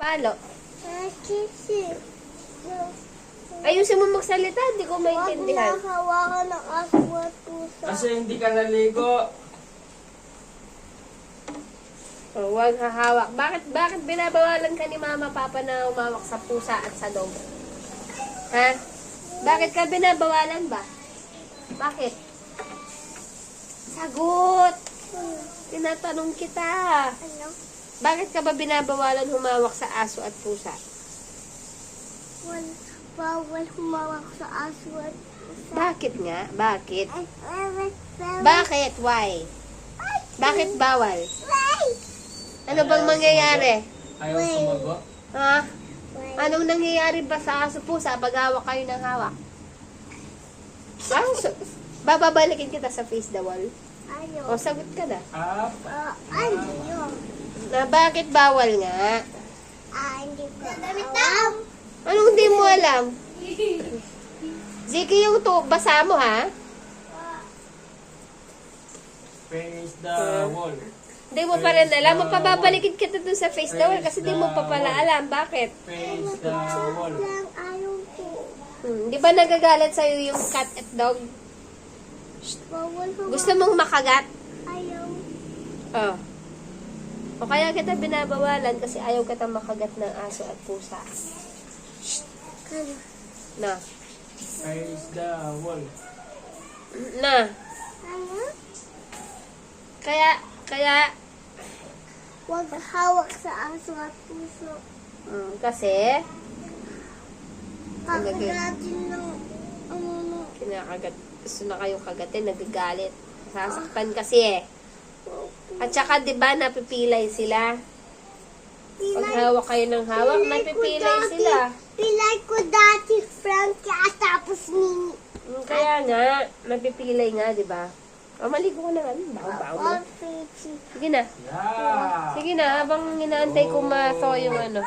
palo? Ayusin mo magsalita, hindi ko maintindihan. Huwag na hawakan ng aso at pusa. Kasi hindi ka naligo. Oh, huwag hahawak. Bakit binabawalan ka ni mama papa na umawak sa pusa at sa dog? Ha? Bakit ka binabawalan ba? Bakit? Sagot! Tinatanong kita. Ano? Bakit ka ba binabawalan humawak sa aso at pusa? Bawal humawak sa aso at pusa. Bakit nga? Bakit? Bawal. Bakit? Why? Bakit bawal? Ano bang mangyayari? Ayaw sumagot. Ha? Anong nangyayari ba sa aso pusa pag hawak kayo ng hawak? Bababalikin kita sa face the wall. Ayaw. O, sagot ka na. Up. Ayaw. Na bakit bawal nga? Hindi ko alam. Anong hindi mo alam? Ziki, yung basa mo, ha? Face the wall. Hindi mo pa rin alam. Mapababalikin kita dun sa face the wall kasi di mo pa pala alam. Bakit? Face the wall. Lang ayaw ko. Di ba nagagalit sa'yo yung cat at dog? Bawal humawak. Gusto mong makagat? Ayaw. Oh. O kaya kita binabawalan kasi ayaw kita makagat ng aso at pusa. Ano? Na. Face the wall. Na. Ano? Kaya, Huwag hawak sa aso at puso. kasi, Kakagatin ng kinakagat, gusto na kayong kagatin, nagagalit. Sasaktan kasi eh. At saka, di ba, napipilay sila. Pag hawak kayo ng hawak, napipilay sila. Pilay ko dati Frankie at tapos Mini. Kaya nga, napipilay nga, di ba? O, maligo ko na nga. Bago-bago mo. All pretty. Sige na. Yeah. Sige na, habang inaantay ko ma-thaw yung ano.